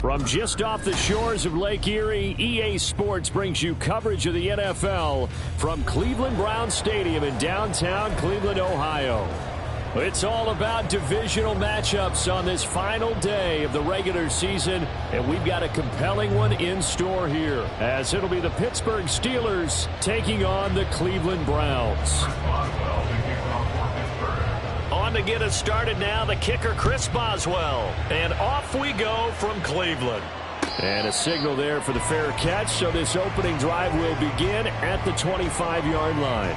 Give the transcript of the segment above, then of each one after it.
From just off the shores of Lake Erie, EA Sports brings you coverage of the NFL from Cleveland Browns Stadium in downtown Cleveland, Ohio. It's all about divisional matchups on this final day of the regular season, and we've got a compelling one in store here, as it'll be the Pittsburgh Steelers taking on the Cleveland Browns. On to get us started now, the kicker, Chris Boswell. And off we go from Cleveland. And a signal there for the fair catch, so this opening drive will begin at the 25-yard line.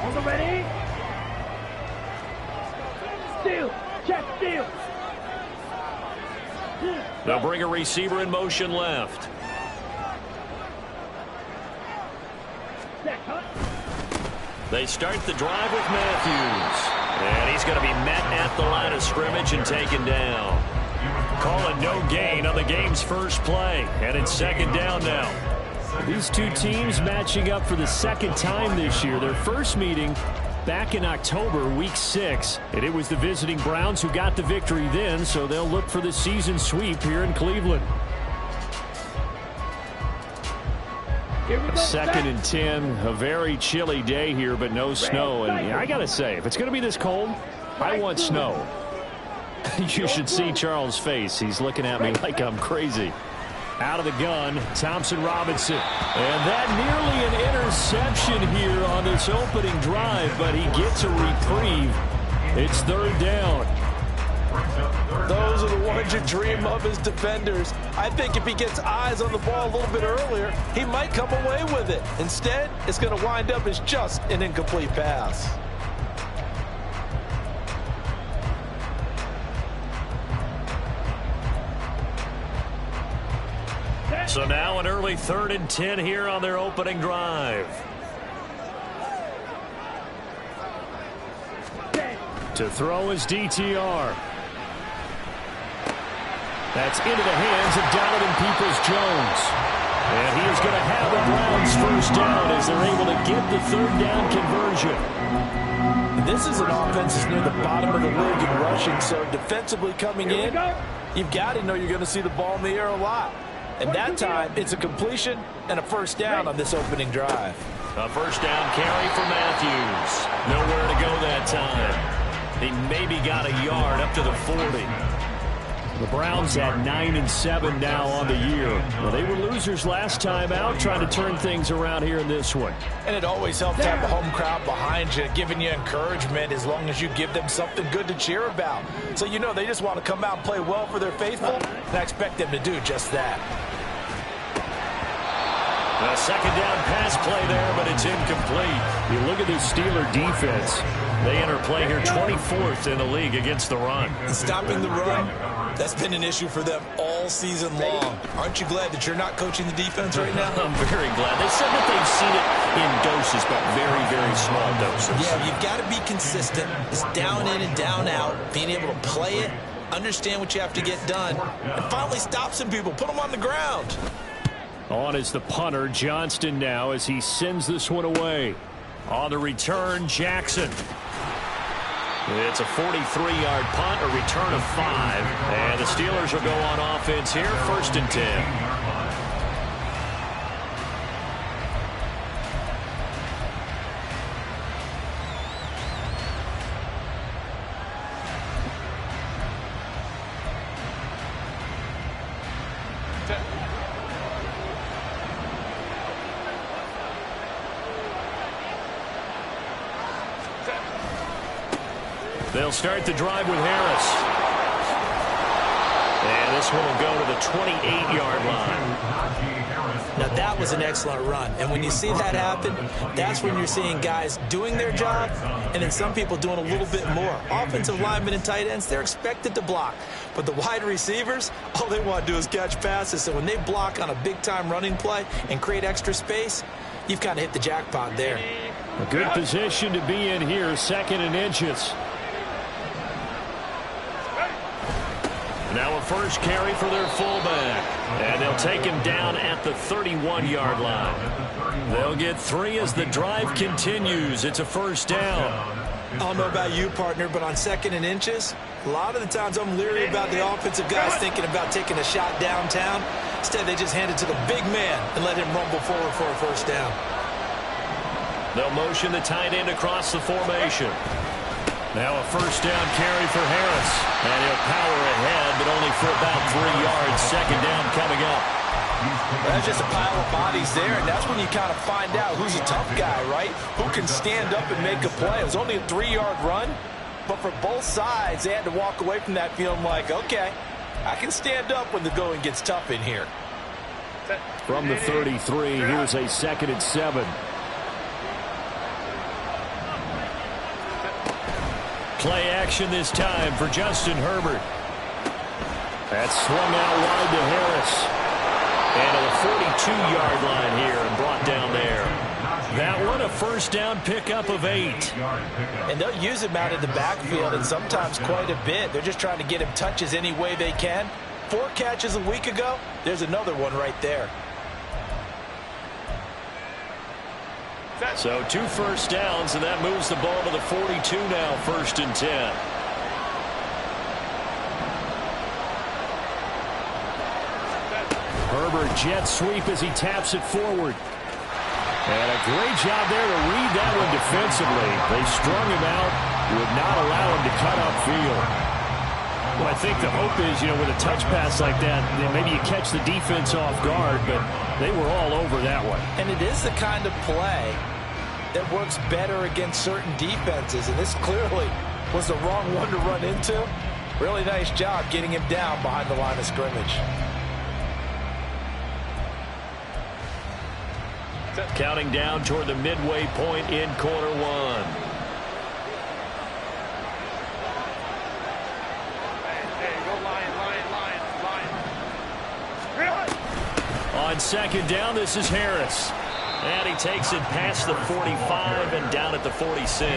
On the ready? Steal. Check, steal. They'll bring a receiver in motion left. They start the drive with Matthews. And he's going to be met at the line of scrimmage and taken down. Calling no gain on the game's first play. And it's second down now. These two teams matching up for the second time this year. Their first meeting back in October, week 6. And it was the visiting Browns who got the victory then, so they'll look for the season sweep here in Cleveland. Second and 10, a very chilly day here, but no snow. And I got to say, if it's going to be this cold, I want snow. You should see Charles' face. He's looking at me like I'm crazy. Out of the gun, Thompson Robinson. And that nearly an interception here on this opening drive, but he gets a reprieve. It's third down. Those are the ones you dream of as defenders. I think if he gets eyes on the ball a little bit earlier, he might come away with it. Instead, it's going to wind up as just an incomplete pass. So now an early 3rd and 10 here on their opening drive. To throw is DTR. That's into the hands of Donovan Peoples-Jones. And he is going to have the Browns first down as they're able to get the third down conversion. This is an offense that's near the bottom of the league in rushing, so defensively coming in, you've got to know you're going to see the ball in the air a lot. And that time, it's a completion and a first down on this opening drive. A first down carry for Matthews. Nowhere to go that time. He maybe got a yard up to the 40. The Browns at 9-7 now on the year. Well, they were losers last time out, trying to turn things around here in this one. And it always helps to have a home crowd behind you, giving you encouragement as long as you give them something good to cheer about. So you know they just want to come out and play well for their faithful, and I expect them to do just that. A second down pass play there, but it's incomplete. You look at this Steeler defense. They enter play here 24th in the league against the run. Stopping the run, that's been an issue for them all season long. Aren't you glad that you're not coaching the defense right now? I'm very glad. They said that they've seen it in doses, but very, very small doses. Yeah, you've got to be consistent. It's down in and down out, being able to play it, understand what you have to get done, and finally stop some people, put them on the ground. On is the punter, Johnston, now as he sends this one away. On the return, Jackson. It's a 43-yard punt, a return of 5. And the Steelers will go on offense here, 1st and 10. They'll start the drive with Harris. And this one will go to the 28-yard line. Now that was an excellent run. And when you see that happen, that's when you're seeing guys doing their job and then some people doing a little bit more. Offensive linemen and tight ends, they're expected to block. But the wide receivers, all they want to do is catch passes. So when they block on a big-time running play and create extra space, you've kind of hit the jackpot there. A good position to be in here, 2nd and inches. Now a first carry for their fullback. And they'll take him down at the 31-yard line. They'll get 3 as the drive continues. It's a first down. I don't know about you, partner, but on 2nd and inches, A lot of the times I'm leery about the offensive guys thinking about taking a shot downtown. Instead, they just hand it to the big man and let him rumble forward for a first down. They'll motion the tight end across the formation. Now a first down carry for Harris. And he'll power ahead, but only for about 3 yards. Second down coming up. That's just a pile of bodies there, and that's when you kind of find out who's a tough guy, right? Who can stand up and make a play. It was only a 3-yard run, but for both sides, they had to walk away from that feeling like, okay, I can stand up when the going gets tough in here. From the 33, here's a 2nd and 7. Play action this time for Justin Herbert. That's swung out wide to Harris. And to the 42-yard line here and brought down there. That one a first down pickup of 8. And they'll use him out in the backfield, and sometimes quite a bit. They're just trying to get him touches any way they can. 4 catches a week ago. There's another one right there. So 2 first downs, and that moves the ball to the 42 now, 1st and 10. Herbert jet sweep as he taps it forward. And a great job there to read that one defensively. They strung him out, would not allow him to cut upfield. Well, I think the hope is, with a touch pass like that, maybe you catch the defense off guard, but they were all over that one. And it is the kind of play that works better against certain defenses, and this clearly was the wrong one to run into. Really nice job getting him down behind the line of scrimmage. Counting down toward the midway point in quarter 1. On 2nd down, this is Harris. And he takes it past the 45 and down at the 46.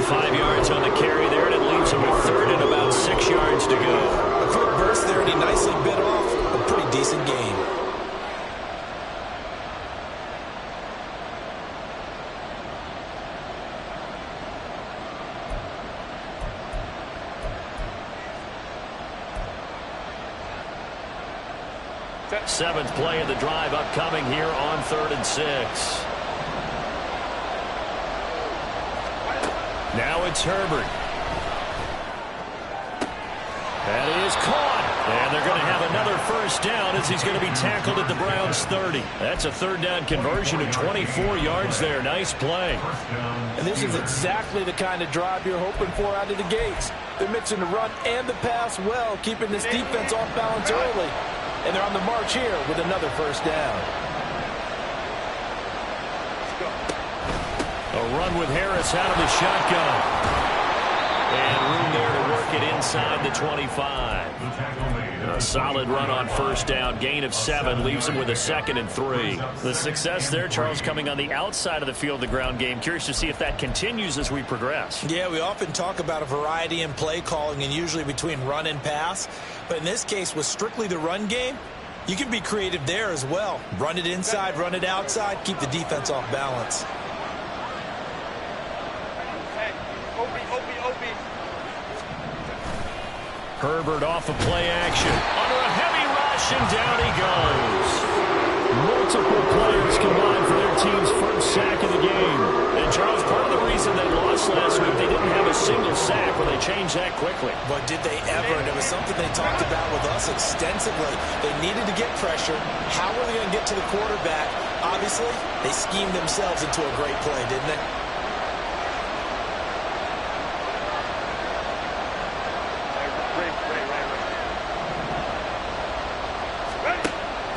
5 yards on the carry there, and it leaves him with 3rd and about 6 yards to go. A quick burst there, and he nicely bit off a pretty decent gain. Seventh play of the drive upcoming here on 3rd and 6. Now it's Herbert. That is caught. And they're going to have another first down as he's going to be tackled at the Browns' 30. That's a 3rd down conversion of 24 yards there. Nice play. And this is exactly the kind of drive you're hoping for out of the gates. They're mixing the run and the pass well, keeping this defense off balance early. And they're on the march here with another first down. A run with Harris out of the shotgun. And room there to work it inside the 25. A solid run on first down. Gain of 7 leaves him with a 2nd and 3. The success there, Charles, coming on the outside of the field, the ground game. Curious to see if that continues as we progress. Yeah, we often talk about a variety in play calling and usually between run and pass. But in this case, with strictly the run game, you can be creative there as well. Run it inside, run it outside, keep the defense off balance. Herbert off of play action. Under a heavy rush, and down he goes. Multiple players combined for their team's first sack of the game. And, Charles, part of the reason they lost last week, they didn't have a single sack. Well, they changed that quickly. But did they ever? And it was something they talked about with us extensively. They needed to get pressure. How were they going to get to the quarterback? Obviously, they schemed themselves into a great play, didn't they?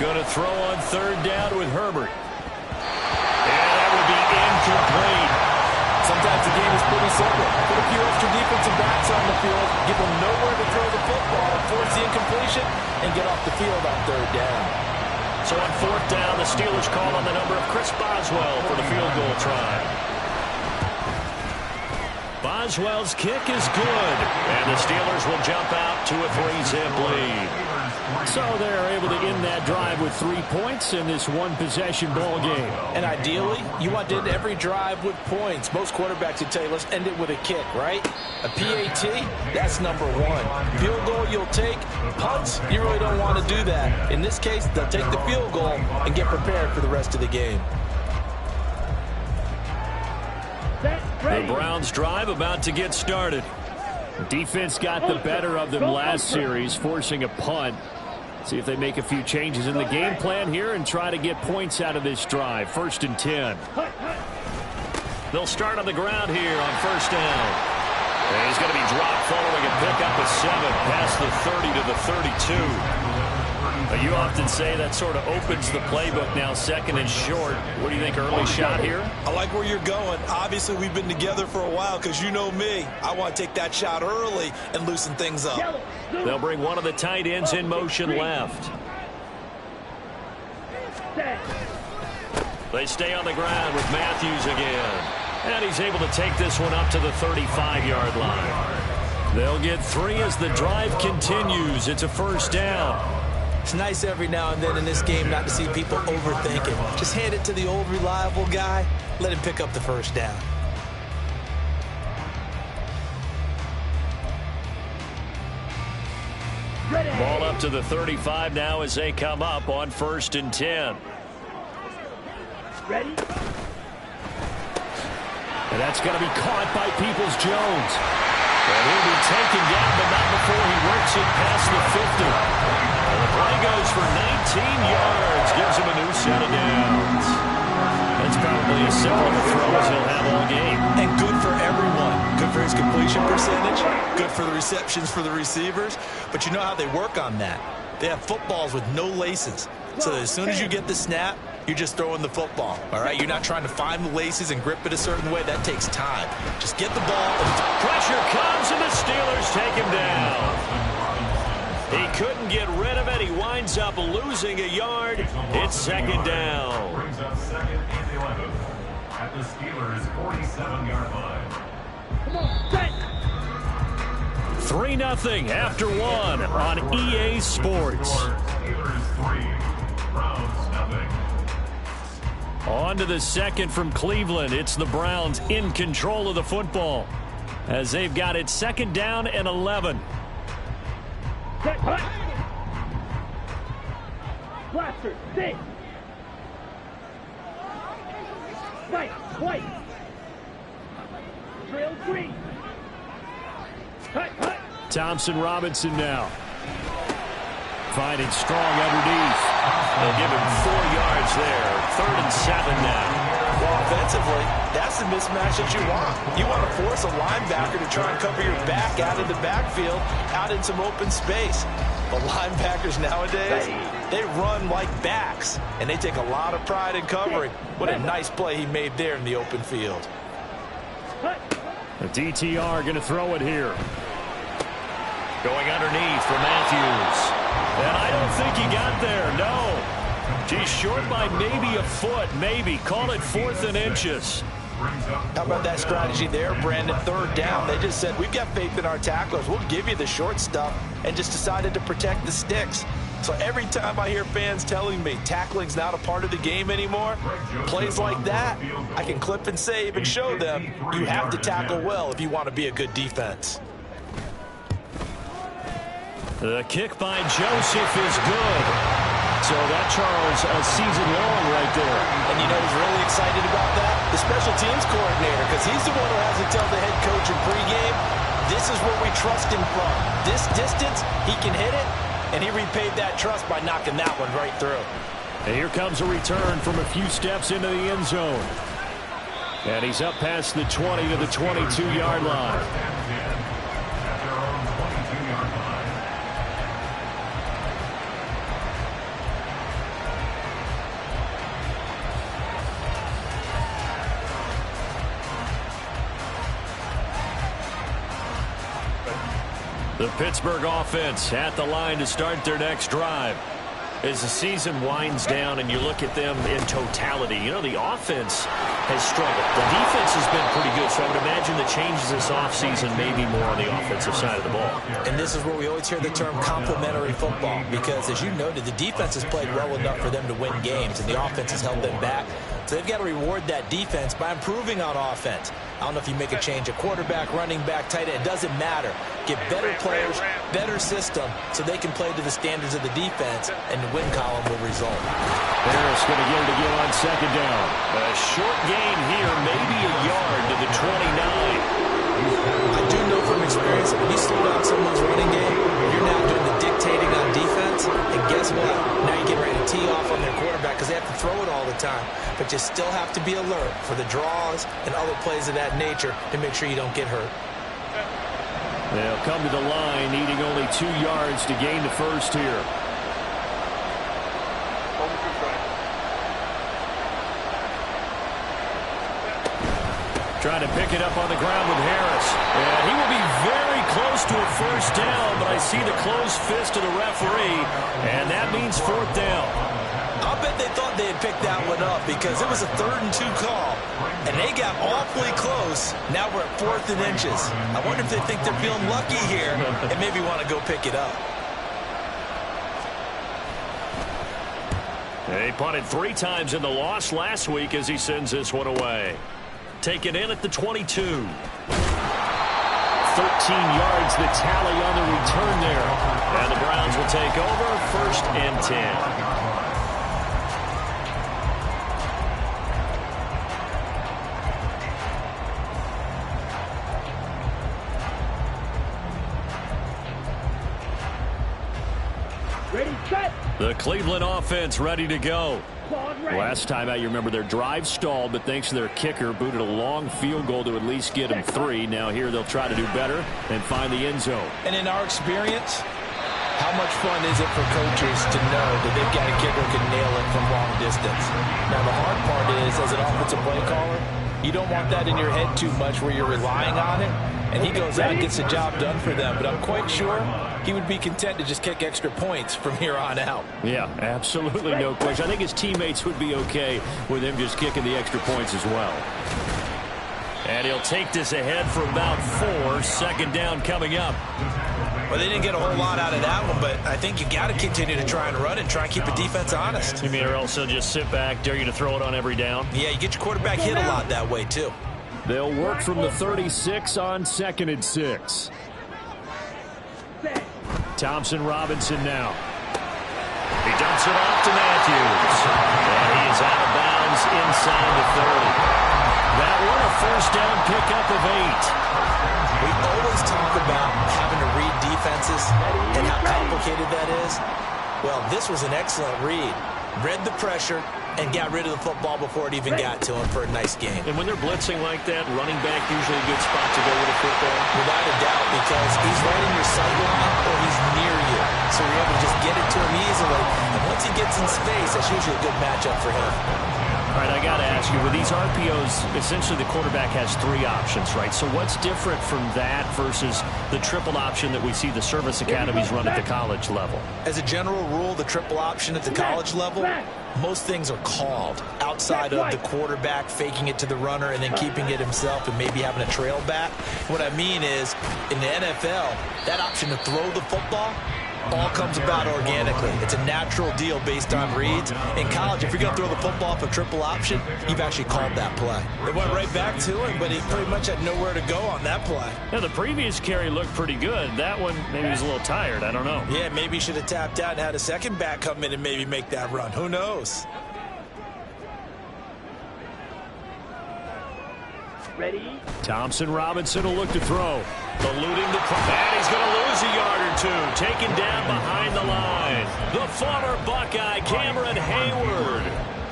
Going to throw on 3rd down with Herbert. And that would be incomplete. Sometimes the game is pretty simple. Put a few extra defensive backs on the field, give them nowhere to throw the football, force the incompletion, and get off the field on 3rd down. So on 4th down, the Steelers call on the number of Chris Boswell for the field goal try. Boswell's kick is good, and the Steelers will jump out to a 3-zip lead. So they're able to end that drive with 3 points in this one-possession ball game. And ideally, you want to end every drive with points. Most quarterbacks would tell you, let's end it with a kick, right? A PAT, that's number one. Field goal you'll take. Punts, you really don't want to do that. In this case, they'll take the field goal and get prepared for the rest of the game. The Browns drive about to get started. Defense got the better of them last series, forcing a punt. See if they make a few changes in the game plan here and try to get points out of this drive. 1st and 10. They'll start on the ground here on 1st down. And he's going to be dropped following a pickup of 7 past the 30 to the 32. You often say that sort of opens the playbook now, 2nd and short. What do you think, early shot here? I like where you're going. Obviously, we've been together for a while because you know me. I want to take that shot early and loosen things up. They'll bring one of the tight ends in motion left. They stay on the ground with Matthews again. And he's able to take this one up to the 35-yard line. They'll get 3 as the drive continues. It's a 1st down. It's nice every now and then in this game not to see people overthinking. Just hand it to the old reliable guy. Let him pick up the 1st down. Ball up to the 35 now as they come up on 1st and 10. Ready? And that's going to be caught by Peoples-Jones. And he'll be taken down, but not before he works it past the 50. And the play goes for 19 yards. Gives him a new set of downs. That's probably as simple of a throw as he'll have all game. And good for everyone. Good for his completion percentage. Good for the receptions for the receivers. But you know how they work on that. They have footballs with no laces. So that as soon as you get the snap, you're just throwing the football, all right? You're not trying to find the laces and grip it a certain way. That takes time. Just get the ball. Pressure comes, and the Steelers take him down. He couldn't get rid of it. He winds up losing a yard. It's 2nd down. Brings up 2nd and 11 at the Steelers' 47-yard line. Come on, set. 3-0 after 1 on EA Sports. Steelers 3, Browns 0. On to the 2nd from Cleveland. It's the Browns in control of the football as they've got it 2nd down and 11. Set, hut. Blaster, sit. Right, white. Drill 3. Hut, hut. Thompson Robinson now. Finding strong underneath. They'll give him 4 yards there. 3rd and 7 now. Well, offensively, that's the mismatch that you want. You want to force a linebacker to try and cover your back out in the backfield, out in some open space. But linebackers nowadays, they run like backs, and they take a lot of pride in covering. What a nice play he made there in the open field. The DTR going to throw it here. Going underneath for Matthews. And I don't think he got there, no. He's short by maybe a foot, maybe. Call it 4th and inches. How about that strategy there, Brandon? 3rd down. They just said, we've got faith in our tacklers. We'll give you the short stuff, and just decided to protect the sticks. So every time I hear fans telling me tackling's not a part of the game anymore, plays like that, I can clip and save and show them you have to tackle well if you want to be a good defense. The kick by Joseph is good. So that, Charles, a season long right there. And you know who's really excited about that? The special teams coordinator, because he's the one who has to tell the head coach in pregame, this is where we trust him from. This distance, he can hit it, and he repaid that trust by knocking that one right through. And here comes a return from a few steps into the end zone. And he's up past the 20 to the 22-yard line. The Pittsburgh offense at the line to start their next drive. as the season winds down and you look at them in totality, you know, the offense has struggled. The defense has been pretty good, so I would imagine the changes this offseason may be more on the offensive side of the ball. And this is where we always hear the term complementary football, because as you noted, the defense has played well enough for them to win games, and the offense has held them back. So they've got to reward that defense by improving on offense. I don't know if you make a change at quarterback, running back, tight end. It doesn't matter. Get better players, better system, so they can play to the standards of the defense, and the win column will result. Harris going to get it again on second down. A short gain here, maybe a yard to the 29. I do know from experience, when you slow down someone's running game, you're now doing the dictating on defense, and guess what? Now you're getting ready to tee off on their quarterback because they have to throw it all the time. But you still have to be alert for the draws and other plays of that nature to make sure you don't get hurt. They'll come to the line, needing only 2 yards to gain the first here. Trying to pick it up on the ground with Harris. And he will be very close to a first down, but I see the closed fist of the referee, and that means 4th down. I'll bet they thought they had picked that one up because it was a 3rd and 2 call, and they got awfully close. Now we're at 4th and inches. I wonder if they think they're feeling lucky here and maybe want to go pick it up. They punted 3 times in the loss last week as he sends this one away. Taken in at the 22. 13 yards the tally on the return there. And the Browns will take over 1st and 10. Ready, set. The Cleveland offense ready to go. Last time out, you remember their drive stalled, but thanks to their kicker, booted a long field goal to at least get them 3. Now here they'll try to do better and find the end zone. And in our experience, how much fun is it for coaches to know that they've got a kicker who can nail it from long distance? Now, the hard part is, as an offensive play caller, you don't want that in your head too much where you're relying on it. And he goes out and gets the job done for them. But I'm quite sure he would be content to just kick extra points from here on out. Yeah, absolutely no question. I think his teammates would be okay with him just kicking the extra points as well. And he'll take this ahead for about 4. 2nd down coming up. Well, they didn't get a whole lot out of that one, but I think you got to continue to try and run and try and keep the defense honest. You mean, or else they'll just sit back, dare you to throw it on every down? Yeah, you get your quarterback hit a lot that way, too. They'll work from the 36 on 2nd and 6. Thompson Robinson now. He dumps it off to Matthews. And he is out of bounds inside the 30. That one a 1st down pickup of 8. We always talk about having to read defenses and how complicated that is. Well, this was an excellent read. Read the pressure and got rid of the football before it even got to him for a nice game. And when they're blitzing like that, running back usually a good spot to go with the football. Without a doubt, because he's right in your sight line or he's near you. So you're able to just get it to him easily. And once he gets in space, that's usually a good matchup for him. All right, I got to ask you, with these RPOs, essentially the quarterback has 3 options, right? So what's different from that versus the triple option that we see the service academies run at the college level? As a general rule, the triple option at the college level, most things are called outside of the quarterback faking it to the runner and then keeping it himself and maybe having a trail back. What I mean is, in the NFL, that option to throw the football all comes about organically. It's a natural deal based on reads. In college, if you're going to throw the football off a triple option, you've actually called that play. It went right back to him, but he pretty much had nowhere to go on that play. Now, the previous carry looked pretty good. That one, maybe he was a little tired. I don't know. Yeah, maybe he should have tapped out and had a second back come in and maybe make that run. Who knows? Ready? Thompson Robinson will look to throw. Eluding the and he's going to lose a yard or 2. Taken down behind the line. The former Buckeye, Cameron Hayward,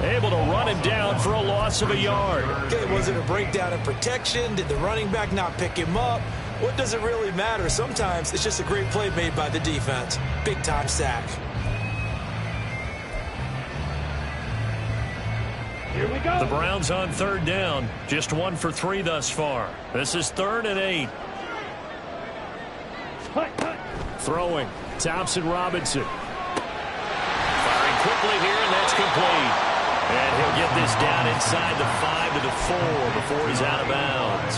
able to run him down for a loss of a yard. Okay, was it a breakdown in protection? Did the running back not pick him up? What does it really matter? Sometimes it's just a great play made by the defense. Big-time sack. Here we go. The Browns on 3rd down. Just 1 for 3 thus far. This is 3rd and 8. Hut, hut. Throwing. Thompson Robinson. Firing quickly here, and that's complete. And he'll get this down inside the 5 to the 4 before he's out of bounds.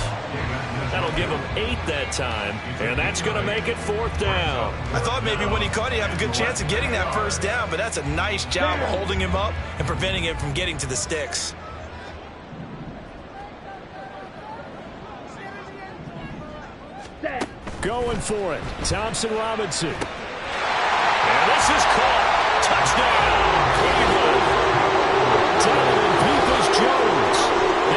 That'll give him 8 that time, and that's going to make it 4th down. I thought maybe when he caught, he'd have a good chance of getting that first down, but that's a nice job of holding him up and preventing him from getting to the sticks. Going for it, Thompson Robinson. And this is caught. Touchdown, Cleveland. Donovan Peoples-Jones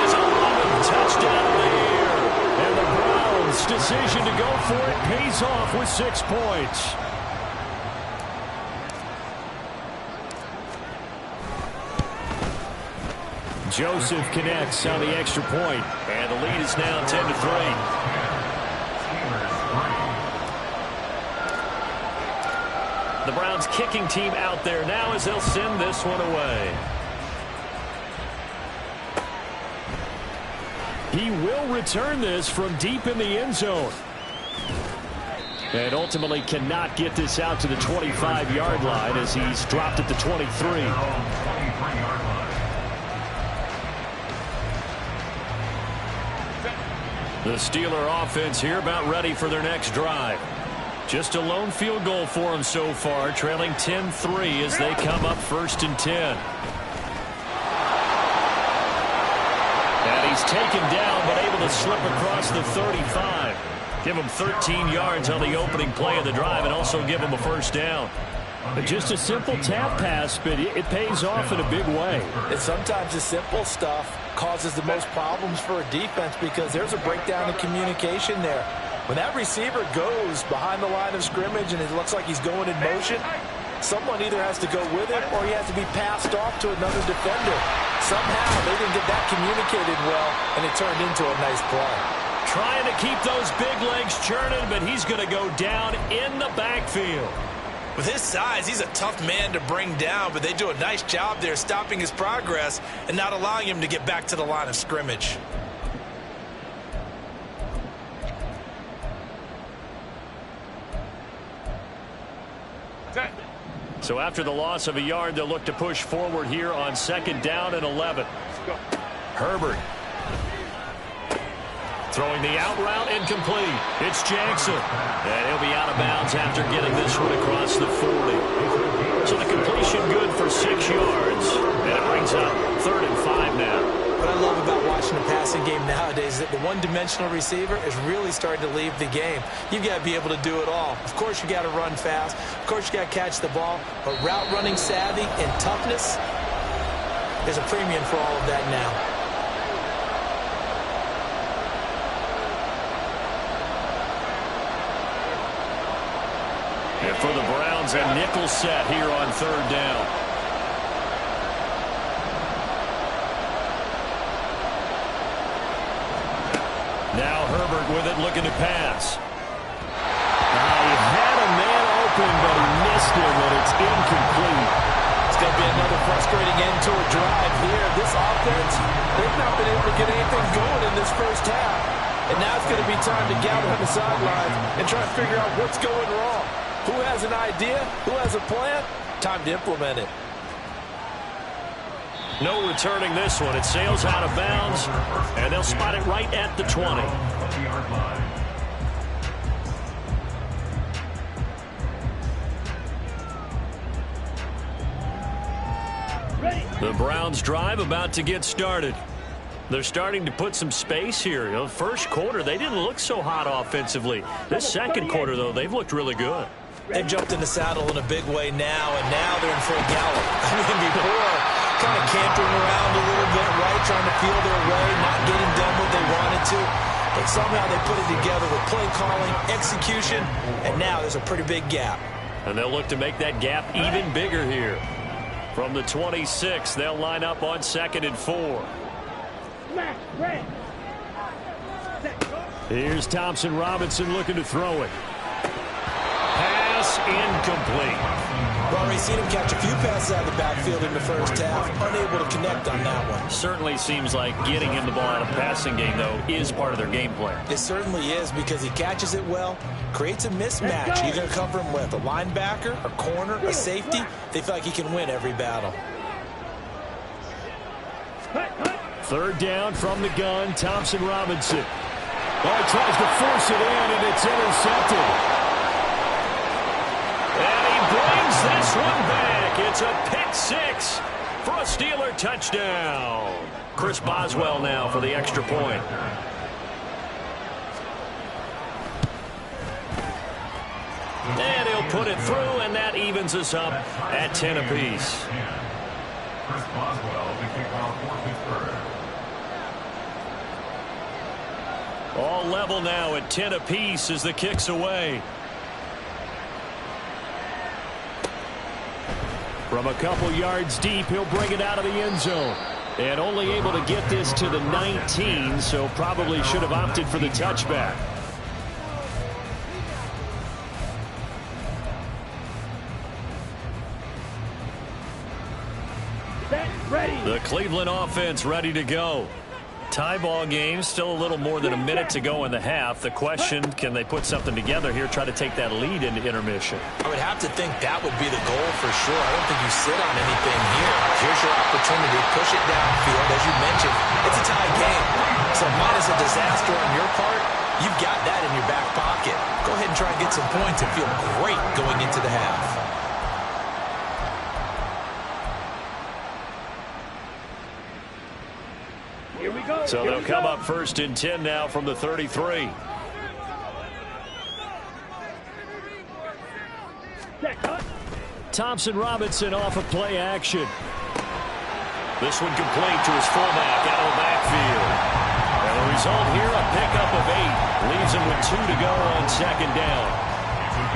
is 11th touchdown of the year. And the Browns' decision to go for it pays off with 6 points. Joseph connects on the extra point, and the lead is now 10 to 3. The Browns kicking team out there now as they'll send this one away. He will return this from deep in the end zone. And ultimately cannot get this out to the 25-yard line as he's dropped at the 23. The Steeler offense here about ready for their next drive. Just a lone field goal for them so far, trailing 10-3 as they come up 1st and 10. And he's taken down but able to slip across the 35. Give him 13 yards on the opening play of the drive and also give him a first down. Just a simple tap pass, but it pays off in a big way. And sometimes the simple stuff causes the most problems for a defense because there's a breakdown in communication there. When that receiver goes behind the line of scrimmage and it looks like he's going in motion, someone either has to go with him or he has to be passed off to another defender. Somehow they didn't get that communicated well, and it turned into a nice play. Trying to keep those big legs churning, but he's going to go down in the backfield. With his size, he's a tough man to bring down, but they do a nice job there stopping his progress and not allowing him to get back to the line of scrimmage. So after the loss of a yard, they'll look to push forward here on 2nd down and 11. Herbert. Throwing the out route incomplete. It's Jackson. And he'll be out of bounds after getting this one across the 40. So the completion good for 6 yards. And it brings up 3rd and 5 now. What I love about watching the passing game nowadays is that the one-dimensional receiver is really starting to leave the game. You've got to be able to do it all. Of course, you got to run fast. Of course, you got to catch the ball. But route running savvy and toughness, there's a premium for all of that now. And for the Browns, a nickel set here on 3rd down. Now Herbert with it, looking to pass. He had a man open, but he missed him, and it's incomplete. It's going to be another frustrating end to a drive here. This offense, they've not been able to get anything going in this first half. And now it's going to be time to gather on the sidelines and try to figure out what's going wrong. Who has an idea? Who has a plan? Time to implement it. No returning this one. It sails out of bounds, and they'll spot it right at the 20. The Browns drive about to get started. They're starting to put some space here. The first quarter, they didn't look so hot offensively. This second quarter, though, they've looked really good. They've jumped in the saddle in a big way now, and now they're in full gallop. I mean, before, kind of cantering around a little bit, right, trying to feel their way, not getting done what they wanted to. But somehow they put it together with play calling, execution, and now there's a pretty big gap. And they'll look to make that gap even bigger here. From the 26, they'll line up on 2nd and 4. Here's Thompson Robinson looking to throw it. Pass pass incomplete. We've already seen him catch a few passes out of the backfield in the first half. Unable to connect on that one. Certainly seems like getting him the ball out of the passing game, though, is part of their game plan. It certainly is because he catches it well, creates a mismatch. You're going to cover him with a linebacker, a corner, a safety. They feel like he can win every battle. Third down from the gun, Thompson Robinson. Oh, he tries to force it in, and it's intercepted. And he brings this one back. It's a pick six for a Steeler touchdown. Chris Boswell now for the extra point. And he'll put it through, and that evens us up at 10 apiece. Chris Boswell, the kickoff for Pittsburgh. All level now at 10 apiece as the kick's away. From a couple yards deep, he'll bring it out of the end zone. And only able to get this to the 19, so probably should have opted for the touchback. The Cleveland offense ready to go. Tie ball game, still a little more than a minute to go in the half. The question, can they put something together here, try to take that lead into intermission? I would have to think that would be the goal for sure. I don't think you sit on anything here. Here's your opportunity. Push it downfield. As you mentioned, it's a tie game. So minus a disaster on your part, you've got that in your back pocket. Go ahead and try and get some points and feel great going into the half. So they'll come up first and 10 now from the 33. Thompson Robinson off of play action. This one complete to his fullback out of the backfield. And the result here, a pickup of 8. Leaves him with 2 to go on second down.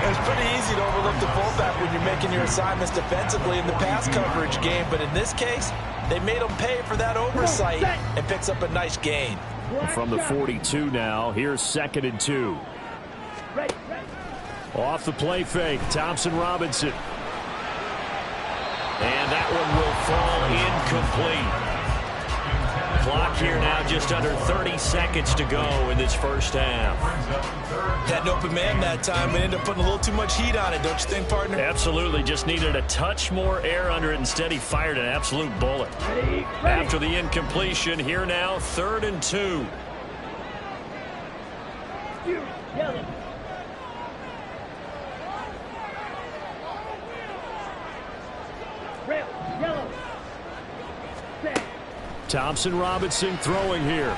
It's pretty easy to overlook the fullback when you're making your assignments defensively in the pass coverage game, but in this case, they made him pay for that oversight and picks up a nice gain. From the 42 now, here's 2nd and 2. Off the play fake, Thompson Robinson. And that one will fall incomplete. Clock here now just under 30 seconds to go in this first half. Had an open man that time, but ended up putting a little too much heat on it, don't you think, partner? Absolutely, just needed a touch more air under it. Instead, he fired an absolute bullet. After the incompletion, here now, 3rd and 2. Thompson Robinson throwing here.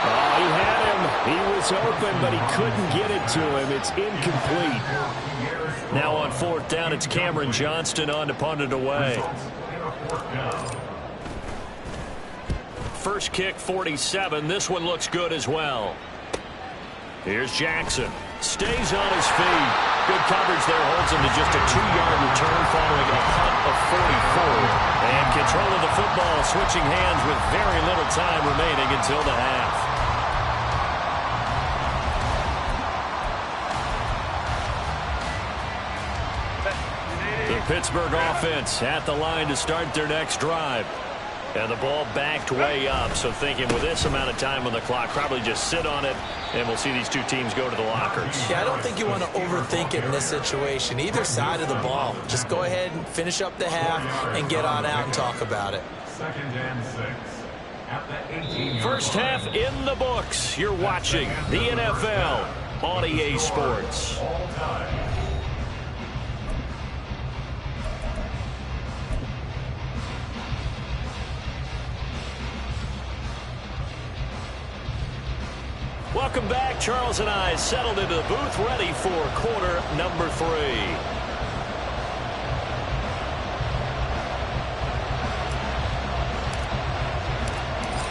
Oh, he had him. He was open, but he couldn't get it to him. It's incomplete. Now on 4th down, it's Cameron Johnston on to punt it away. First kick, 47. This one looks good as well. Here's Jackson. Stays on his feet. Good coverage there. Holds him to just a 2-yard return following a punt of 44. And control of the football, switching hands with very little time remaining until the half. The Pittsburgh offense at the line to start their next drive. And the ball backed way up, so thinking with this amount of time on the clock, probably just sit on it, and we'll see these two teams go to the lockers. Yeah, I don't think you want to overthink it in this situation. Either side of the ball. Just go ahead and finish up the half and get on out and talk about it. 2nd and 6. At the 18. First half in the books. You're watching the NFL on EA Sports. All time. Welcome back. Charles and I settled into the booth, ready for quarter number 3.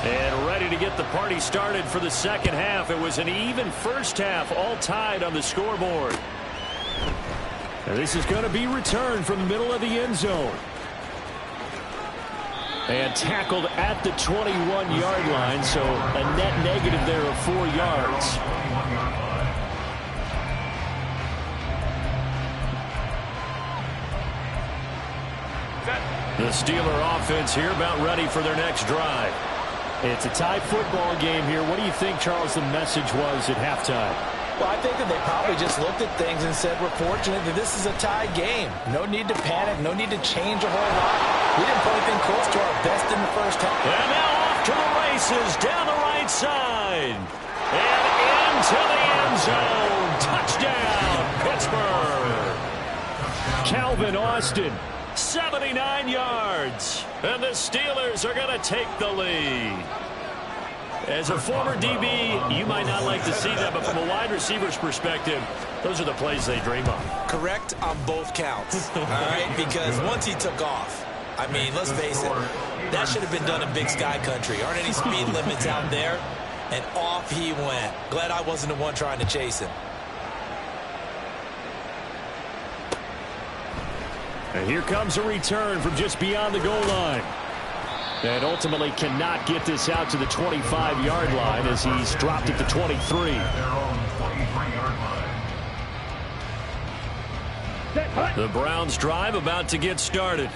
And ready to get the party started for the second half. It was an even first half, all tied on the scoreboard. And this is going to be returned from the middle of the end zone. And tackled at the 21-yard line, so a net negative there of 4 yards. Steeler offense here about ready for their next drive. It's a tie football game here. What do you think, Charles, the message was at halftime? Well, I think that they probably just looked at things and said, we're fortunate that this is a tie game. No need to panic. No need to change a whole lot. We didn't put anything close to our best in the first half. And now off to the races down the right side. And into the end zone. Touchdown, Pittsburgh. Calvin Austin, 79 yards. And the Steelers are going to take the lead. As a former DB, you might not like to see that, but from a wide receiver's perspective, those are the plays they dream of. Correct on both counts. All right, because once he took off, I mean, let's face it, that should have been done in Big Sky Country. Aren't any speed limits out there? And off he went. Glad I wasn't the one trying to chase him. And here comes a return from just beyond the goal line. And ultimately cannot get this out to the 25-yard line as he's dropped at the 23. The Browns drive about to get started.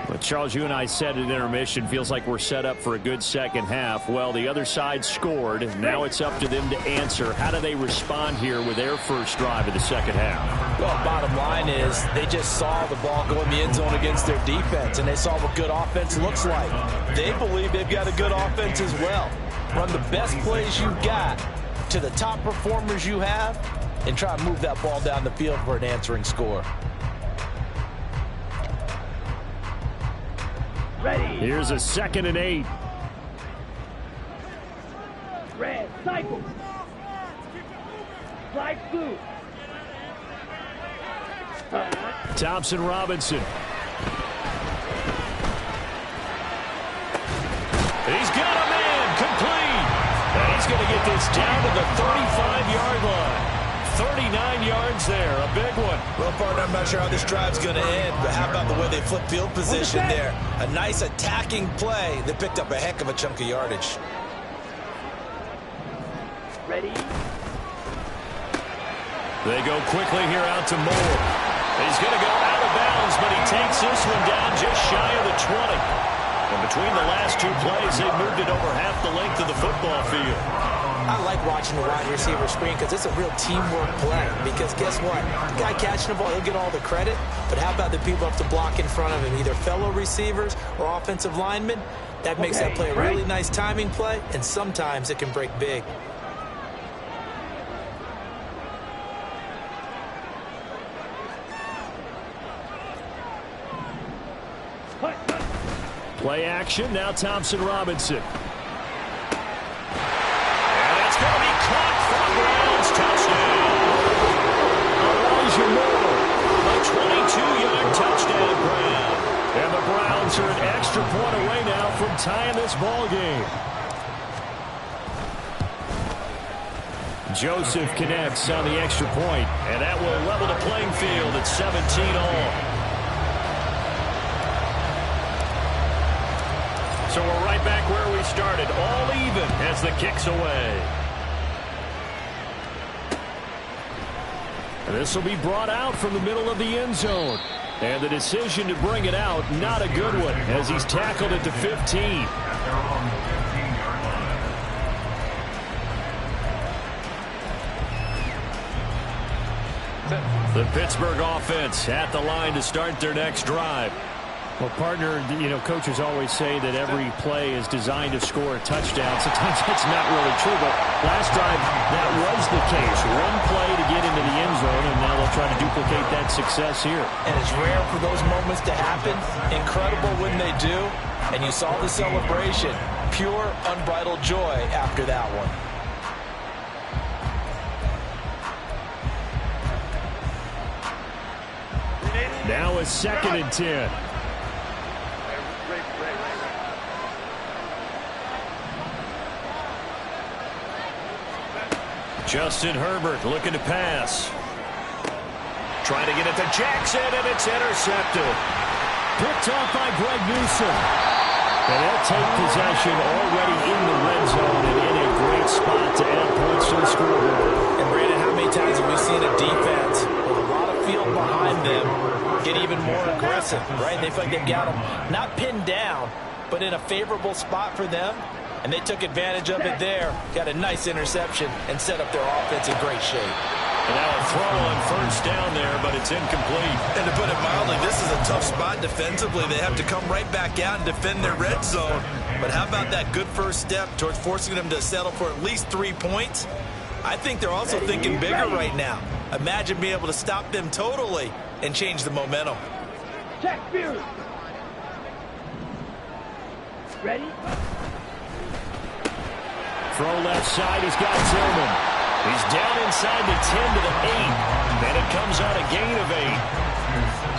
But Charles, you and I said at intermission, feels like we're set up for a good second half. Well, the other side scored. Now it's up to them to answer. How do they respond here with their first drive of the second half? Well, bottom line is they just saw the ball go in the end zone against their defense, and they saw what good offense looks like. They believe they've got a good offense as well. Run the best plays you've got to the top performers you have and try to move that ball down the field for an answering score. Ready. Here's a 2nd and 8. Red. Cycle. Slide blue. Thompson Robinson. He's got a man complete. And he's going to get this down to the 35-yard line. 39 yards there, a big one. Well, partner, I'm not sure how this drive's going to end, but how about the way they flip field position there? A nice attacking play that picked up a heck of a chunk of yardage. Ready. They go quickly here out to Moore. He's going to go out of bounds, but he takes this one down just shy of the 20. And between the last two plays, they've moved it over half the length of the football field. I like watching the wide receiver screen because it's a real teamwork play. Because guess what? The guy catching the ball, he'll get all the credit. But how about the people up to block in front of him, either fellow receivers or offensive linemen? That makes that play a really nice timing play, and sometimes it can break big. Play action, now Thompson Robinson. And it's going to be caught for the Browns. Touchdown. Elijah Moore, a 22-yard touchdown grab. And the Browns are an extra point away now from tying this ball game. Joseph connects on the extra point, and that will level the playing field at 17 all. So we're right back where we started, all even as the kick's away. And this will be brought out from the middle of the end zone. And the decision to bring it out, not a good one, as he's tackled at the 15. The Pittsburgh offense at the line to start their next drive. Well, partner, you know, coaches always say that every play is designed to score a touchdown. Sometimes that's not really true, but last drive, that was the case. One play to get into the end zone, and now they'll try to duplicate that success here. And it's rare for those moments to happen. Incredible when they do. And you saw the celebration. Pure, unbridled joy after that one. Now a 2nd and 10. Justin Herbert looking to pass. Trying to get it to Jackson, and it's intercepted. Picked off by Greg Newsome. And they'll take possession already in the red zone and in a great spot to add points to the scoreboard. And Brandon, how many times have we seen a defense with a lot of field behind them get even more aggressive, right? They feel like they've got them not pinned down, but in a favorable spot for them. And they took advantage of it there. Got a nice interception and set up their offense in great shape. And now a throw on first down there, but it's incomplete. And to put it mildly, this is a tough spot defensively. They have to come right back out and defend their red zone. But how about that good first step towards forcing them to settle for at least 3 points? I think they're also thinking bigger right now. Imagine being able to stop them totally and change the momentum. Check, Fury. Ready? Throw left side, he's got Tillman. He's down inside the 10 to the 8. Then it comes on a gain of 8.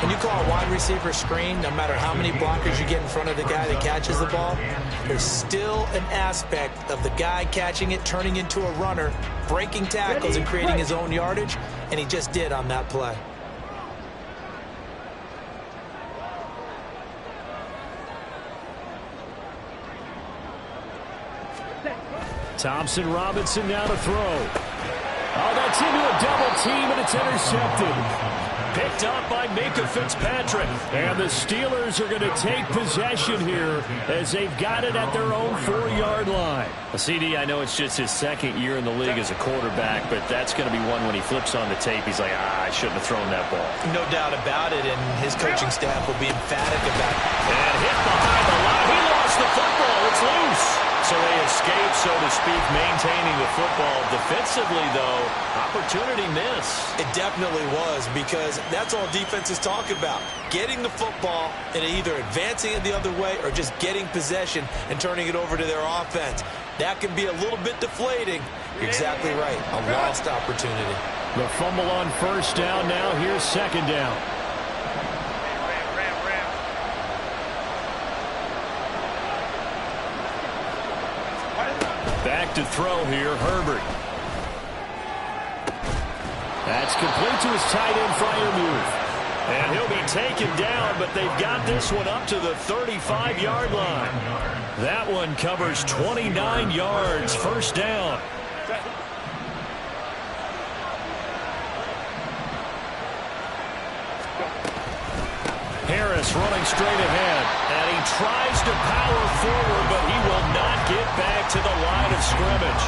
When you call a wide receiver screen, no matter how many blockers you get in front of the guy that catches the ball, there's still an aspect of the guy catching it, turning into a runner, breaking tackles and creating his own yardage, and he just did on that play. Thompson Robinson now to throw. Oh, that's into a double team, and it's intercepted. Picked up by Micah Fitzpatrick. And the Steelers are going to take possession here as they've got it at their own 4-yard line. CD, I know it's just his second year in the league as a quarterback, but that's going to be one when he flips on the tape. He's like, I shouldn't have thrown that ball. No doubt about it, and his coaching staff will be emphatic about it. And hit behind the line. He lost the football. It's loose. So they escape, so to speak, maintaining the football. Defensively, though, opportunity miss. It definitely was, because that's all defenses talk about. Getting the football and either advancing it the other way or just getting possession and turning it over to their offense. That can be a little bit deflating. You're exactly right. A lost opportunity. The fumble on first down now. Here's second down. Back to throw here, Herbert. That's complete to his tight end, Freiermuth. And he'll be taken down, but they've got this one up to the 35-yard line. That one covers 29 yards, first down. Harris running straight ahead, and he tries to power forward, but he will not get back to the line of scrimmage.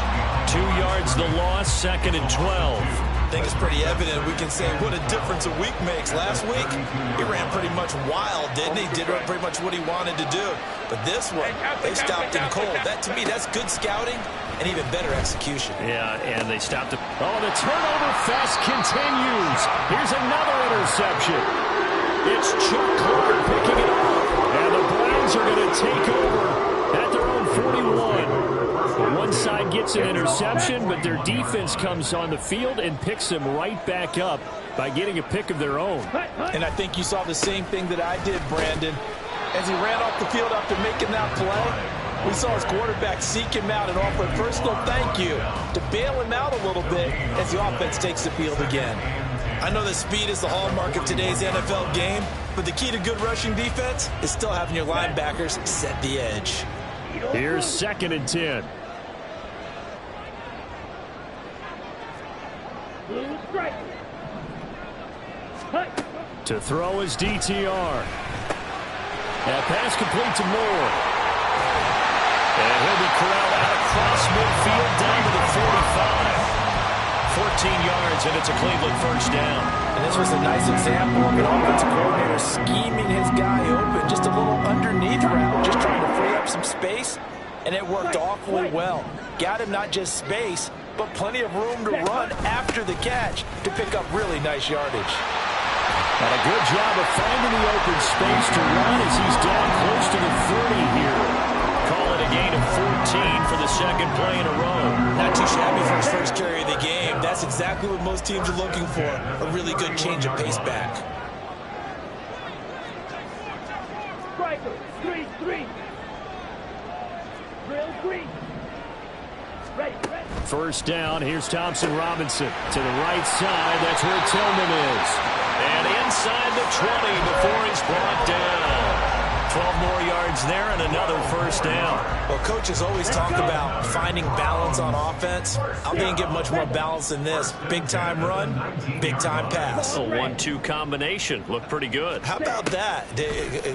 2 yards the loss, second and 12. I think it's pretty evident. We can say what a difference a week makes. Last week, he ran pretty much wild, didn't he? Did pretty much what he wanted to do. But this one, they stopped him cold. That, to me, that's good scouting and even better execution. Yeah, and they stopped him. Oh, the turnover fest continues. Here's another interception. It's Chuck Clark picking it up. And the Browns are going to take over at their own 41. One side gets an interception, but their defense comes on the field and picks them right back up by getting a pick of their own. And I think you saw the same thing that I did, Brandon. As he ran off the field after making that play, we saw his quarterback seek him out and offer a personal thank you to bail him out a little bit as the offense takes the field again. I know that speed is the hallmark of today's NFL game, but the key to good rushing defense is still having your linebackers set the edge. Here's second and 10. Blue strike. To throw is DTR. That pass complete to Moore. And he'll be corralled out across midfield down to the 45. 14 yards, and it's a Cleveland first down. And this was a nice example of an offensive coordinator scheming his guy open. Just a little underneath route, just trying to free up some space, and it worked awfully well. Got him not just space, but plenty of room to run after the catch to pick up really nice yardage. And a good job of finding the open space to run as he's down close to the 30 here. Call it a gain of 14 for the second play in a row. Not too shabby for his first carry of the game. That's exactly what most teams are looking for, a really good change of pace back. Striker, 3-3. Drill 3. Ready. First down, here's Thompson Robinson. To the right side, that's where Tillman is. And inside the 20 before he's brought down. 12 more yards there and another first down. Well, coaches always talk about finding balance on offense. I didn't get much more balance than this. Big-time run, big-time pass. A 1-2 combination. Looked pretty good. How about that?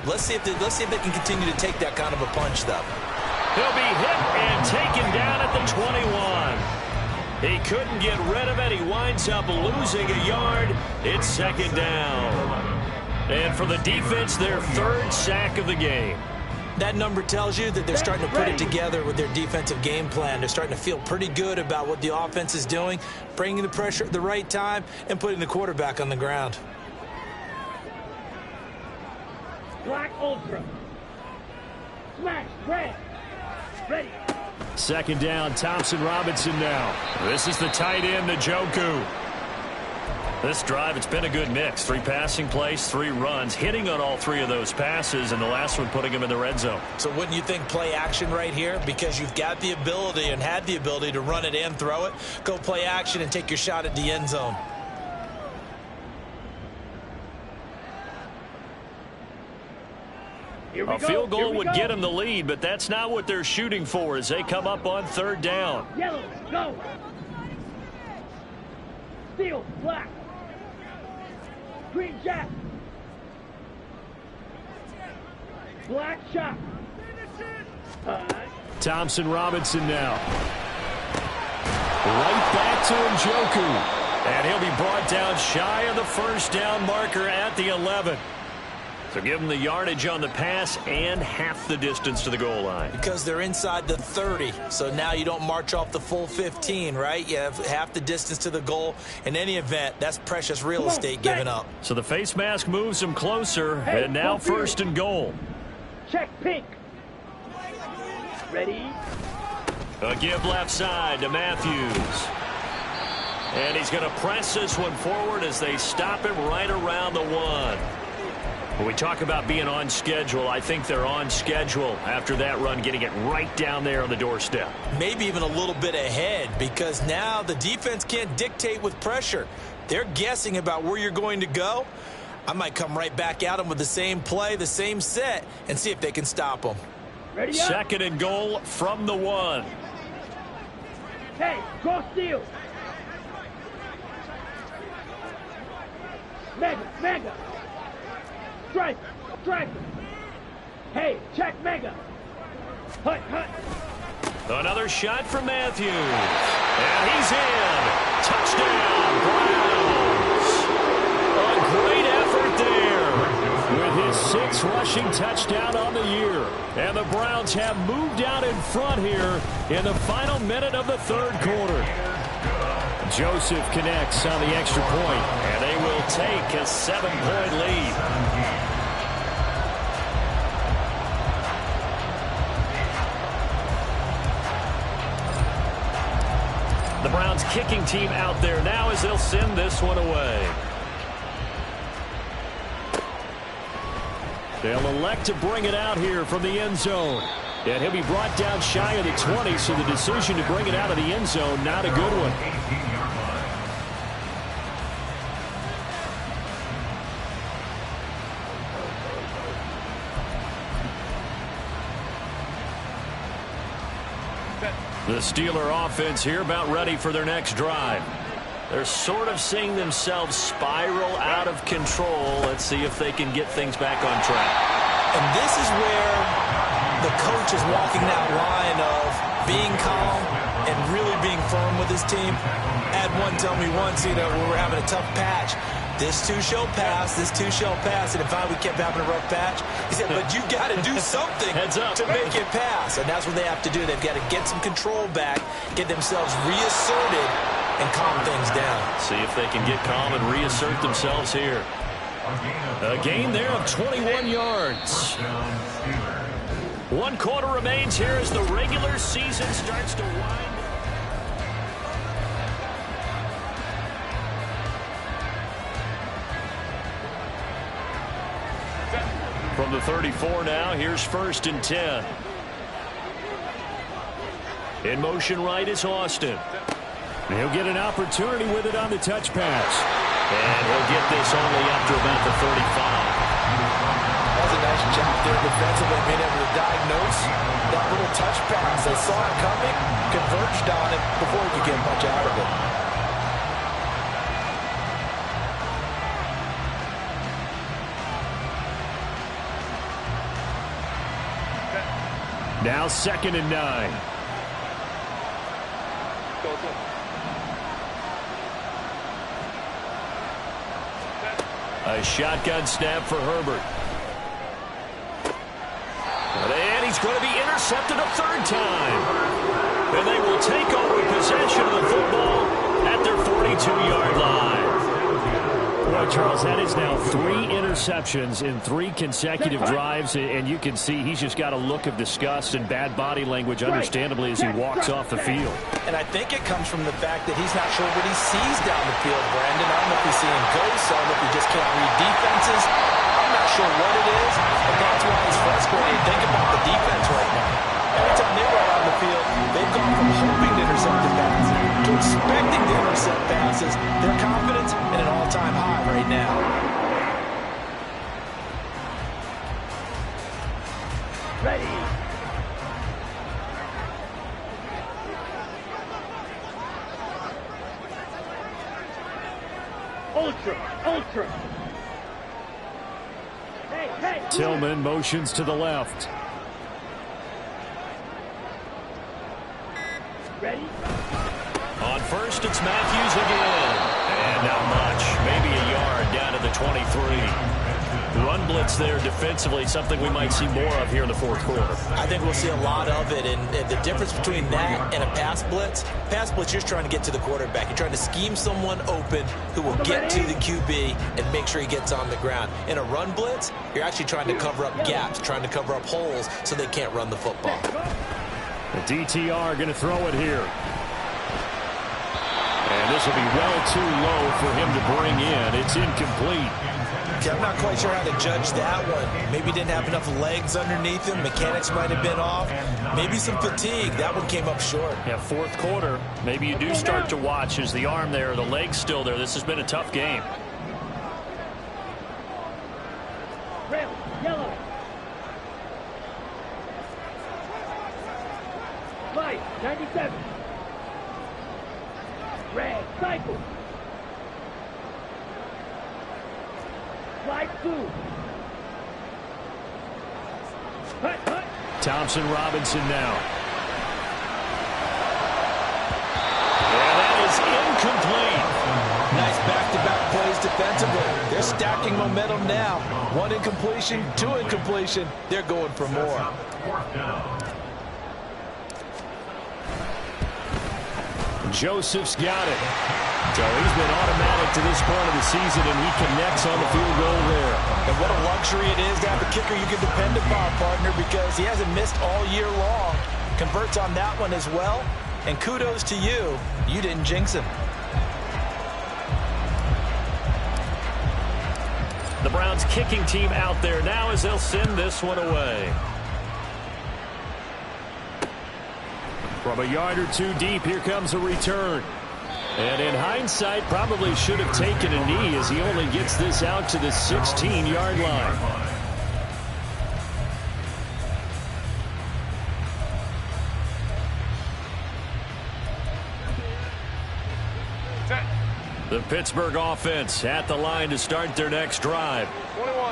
Let's see if they can continue to take that kind of a punch, though. He'll be hit and taken down at the 21. He couldn't get rid of it. He winds up losing a yard. It's second down. And for the defense, their third sack of the game. That number tells you that they're starting to put it together with their defensive game plan. They're starting to feel pretty good about what the offense is doing, bringing the pressure at the right time, and putting the quarterback on the ground. Black Ultra. Smash, red. Ready. Second down, Thompson Robinson now. This is the tight end, Njoku. This drive, it's been a good mix. 3 passing plays, 3 runs, hitting on all 3 of those passes, and the last one putting him in the red zone. So wouldn't you think play action right here? Because you've got the ability and had the ability to run it and throw it. Go play action and take your shot at the end zone. A field goal would get them the lead, but that's not what they're shooting for as they come up on third down. Yellow, go. Steel, black. Green jack. Black shot. Thompson Robinson now. Right back to Njoku. And he'll be brought down shy of the first down marker at the 11. So give them the yardage on the pass and half the distance to the goal line. Because they're inside the 30, so now you don't march off the full 15, right? You have half the distance to the goal. In any event, that's precious real estate given up. So the face mask moves them closer, and now first and goal. Check pink. Ready. A give left side to Matthews. And he's going to press this one forward as they stop him right around the 1. When we talk about being on schedule, I think they're on schedule after that run, getting it right down there on the doorstep. Maybe even a little bit ahead, because now the defense can't dictate with pressure. They're guessing about where you're going to go. I might come right back at them with the same play, the same set, and see if they can stop them. Ready up. Second and goal from the 1. Hey, cross steel. Mega. Strike. Hey, check mega. Hut. Another shot from Matthews. And he's in. Touchdown, Browns. A great effort there with his 6th rushing touchdown on the year. And the Browns have moved out in front here in the final minute of the third quarter. Joseph connects on the extra point, and they will take a 7-point lead. The Browns kicking team out there now as they'll send this one away. They'll elect to bring it out here from the end zone. And he'll be brought down shy of the 20, so the decision to bring it out of the end zone, not a good one. The Steeler offense here about ready for their next drive. They're sort of seeing themselves spiral out of control. Let's see if they can get things back on track. And this is where the coach is walking that line of being calm and really being firm with his team. Had one tell me once, when we're having a tough patch, this too shall pass, this too shall pass. And if we kept having a rough patch, he said, but you got to do something to make it pass. And that's what they have to do. They've got to get some control back, get themselves reasserted, and calm things down. See if they can get calm and reassert themselves here. A gain there of 21 yards. 1 quarter remains here as the regular season starts to wind. From the 34 now, here's 1st and 10. In motion right is Austin. He'll get an opportunity with it on the touch pass. And he'll get this only up to about the 35. That was a Nice job there defensively, being able to diagnose that little touch pass. They saw it coming, converged on it before he could get much out of it. Now 2nd and 9. A shotgun snap for Herbert. And he's going to be intercepted a 3rd time. And they will take over possession of the football at their 42-yard line. Boy, Charles, that is now 3 interceptions in 3 consecutive drives, and you can see he's just got a look of disgust and bad body language, understandably, as he walks off the field. And I think it comes from the fact that he's not sure what he sees down the field, Brandon. I don't know if he's seeing ghosts. I don't know if he just can't read defenses. I'm not sure what it is, but that's why he's frustrated. Think about the defense right now. Every time they run on the field, they've gone from hoping to intercept the passes to expecting to intercept passes. Their confidence at an all-time high right now. Ready. Ultra. Hey. Tillman motions to the left. Ready. On first, it's Matthews again. And not much. Maybe a yard down to the 23. Run blitz there defensively, something we might see more of here in the 4th quarter. I think we'll see a lot of it, and the difference between that and a pass blitz, you're just trying to get to the quarterback. You're trying to scheme someone open who will get to the QB and make sure he gets on the ground. In a run blitz, you're actually trying to cover up gaps, trying to cover up holes so they can't run the football. The DTR going to throw it here. And this will be well too low for him to bring in. It's incomplete. I'm not quite sure how to judge that one. Maybe he didn't have enough legs underneath him. Mechanics might have been off. Maybe some fatigue. That one came up short. Yeah, 4th quarter. Maybe you do start to watch. Is the arm there, the leg's still there? This has been a tough game. Red, yellow. White, 97. Red, cycle. Slide 2. Hut. Thompson Robinson now. And that is incomplete. Nice back-to-back plays defensively. They're stacking momentum now. 1 incompletion, 2 incompletion. They're going for more. Joseph's got it. So he's been automatic to this point of the season, and he connects on the field goal there. And what a luxury it is to have a kicker you can depend upon, partner, because he hasn't missed all year long. Converts on that one as well. And kudos to you. You didn't jinx him. The Browns kicking team out there now as they'll send this one away. From a yard or 2 deep, here comes a return. And in hindsight, probably should have taken a knee as he only gets this out to the 16-yard line. The Pittsburgh offense at the line to start their next drive.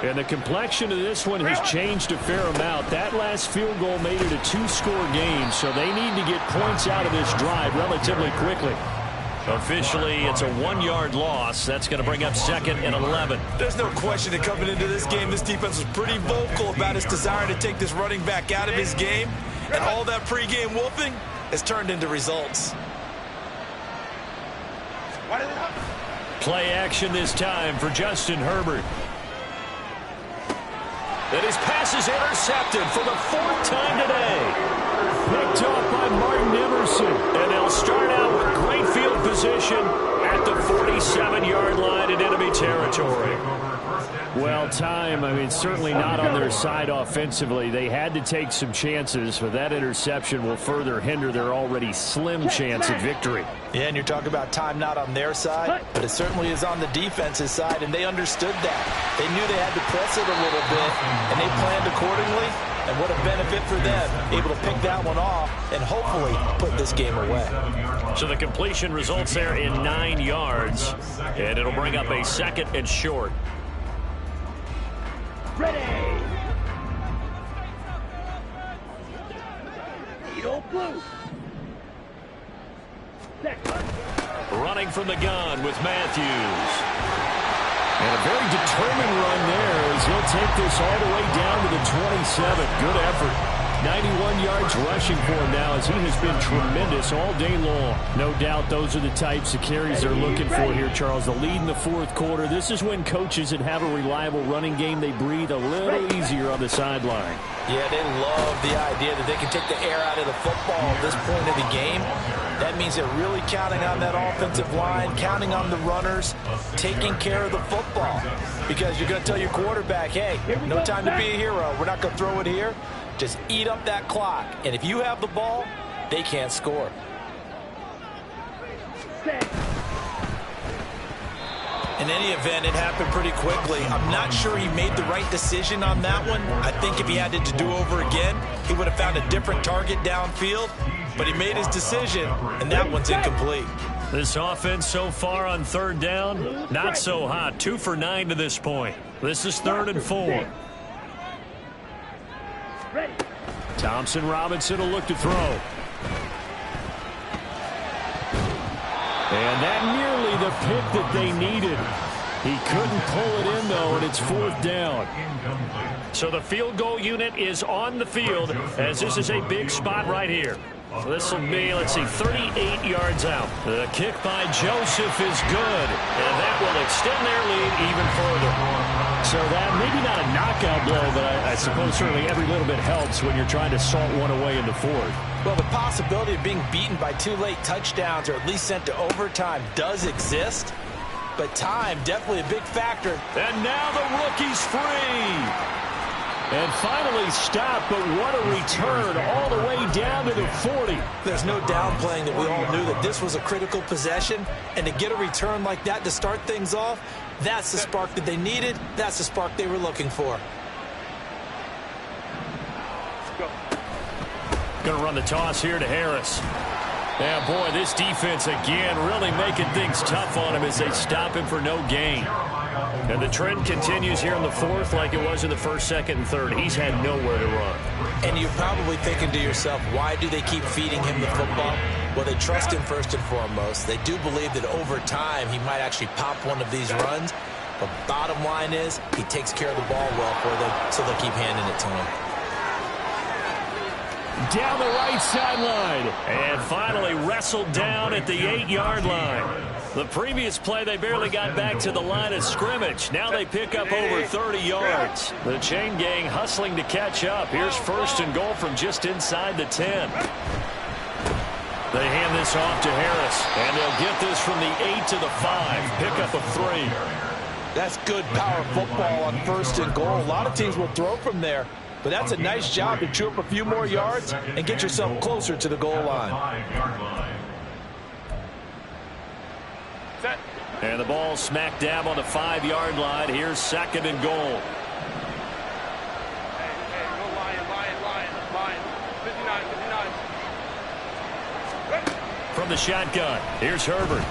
And the complexion of this one has changed a fair amount. That last field goal made it a 2-score game, so they need to get points out of this drive relatively quickly. Officially, it's a 1-yard loss. That's going to bring up 2nd and 11. There's no question that coming into this game, this defense was pretty vocal about its desire to take this running back out of his game. And all that pregame wolfing has turned into results. Play action this time for Justin Herbert. And his pass is intercepted for the 4th time today. Picked off by Martin Emerson. And they'll start out with great field position at the 47-yard line in enemy territory. Well, time, I mean, certainly not on their side offensively. They had to take some chances, but that interception will further hinder their already slim chance at victory. Yeah, and you're talking about time not on their side, but it certainly is on the defense's side, and they understood that. They knew they had to press it a little bit, and they planned accordingly, and what a benefit for them, able to pick that one off and hopefully put this game away. So the completion results there in 9 yards, and it'll bring up a 2nd and short. Ready! Eagle blue. Running from the gun with Matthews. And a very determined run there as he'll take this all the way down to the 27. Good effort. 91 yards rushing for him now as he has been tremendous all day long. No doubt those are the types of carries they're looking for here, Charles. The lead in the 4th quarter. This is when coaches that have a reliable running game, they breathe a little easier on the sideline. Yeah, they love the idea that they can take the air out of the football at this point of the game. That means they're really counting on that offensive line, counting on the runners, taking care of the football. Because you're going to tell your quarterback, hey, no time to be a hero. We're not going to throw it here. Just eat up that clock. And if you have the ball, they can't score. In any event, it happened pretty quickly. I'm not sure he made the right decision on that one. I think if he had it to do over again, he would have found a different target downfield. But he made his decision, and that one's incomplete. This offense so far on 3rd down, not so hot. 2 for 9 to this point. This is 3rd and 4. Thompson Robinson will look to throw. And that nearly the pick that they needed. He couldn't pull it in, though, and it's 4th down. So the field goal unit is on the field as this is a big spot right here. So this will be, let's see, 38 yards out. The kick by Joseph is good, and that will extend their lead even further. So that maybe not a knockout blow, but I suppose certainly every little bit helps when you're trying to salt one away in the 4th. Well, the possibility of being beaten by 2 late touchdowns or at least sent to overtime does exist, but time definitely a big factor. And now the rookie's free. And finally stopped, but what a return all the way down to the 40. There's no downplaying that we all knew that this was a critical possession, and to get a return like that to start things off, that's the spark that they needed. That's the spark they were looking for. Going to run the toss here to Harris. Yeah, boy, this defense again really making things tough on him as they stop him for no gain. And the trend continues here in the 4th like it was in the 1st, 2nd, and 3rd. He's had nowhere to run. And you're probably thinking to yourself, why do they keep feeding him the football? Well, they trust him first and foremost. They do believe that over time he might actually pop one of these runs. But bottom line is he takes care of the ball well for them, so they'll keep handing it to him. Down the right sideline. And finally wrestled down at the 8-yard line. The previous play, they barely got back to the line of scrimmage. Now they pick up over 30 yards. The chain gang hustling to catch up. Here's 1st and goal from just inside the 10. They hand this off to Harris, and they'll get this from the 8 to the 5. Pickup of 3. That's good power football on 1st and goal. A lot of teams will throw from there, but that's a nice job to chew up a few more yards and get yourself closer to the goal line. And the ball smack dab on the 5-yard line. Here's 2nd and goal. Go Lion. 59. From the shotgun, here's Herbert.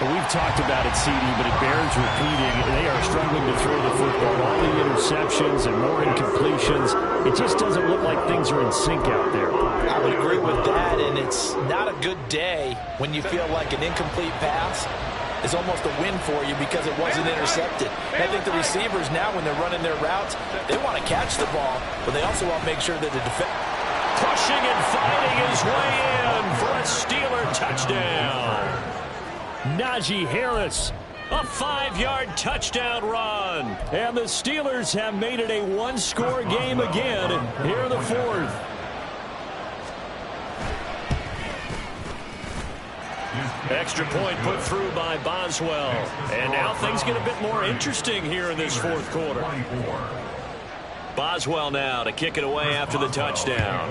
We've talked about it, CD, but it bears repeating. They are struggling to throw the football. All the interceptions and more incompletions. It just doesn't look like things are in sync out there. I would agree with that, and it's not a good day when you feel like an incomplete pass is almost a win for you because it wasn't intercepted. And I think the receivers now, when they're running their routes, they want to catch the ball, but they also want to make sure that the defense... Pushing and fighting his way in for a Steeler touchdown. Najee Harris, a 5-yard touchdown run. And the Steelers have made it a 1-score game again here in the 4th. Extra point put through by Boswell. And now things get a bit more interesting here in this fourth quarter. Boswell now to kick it away after the touchdown.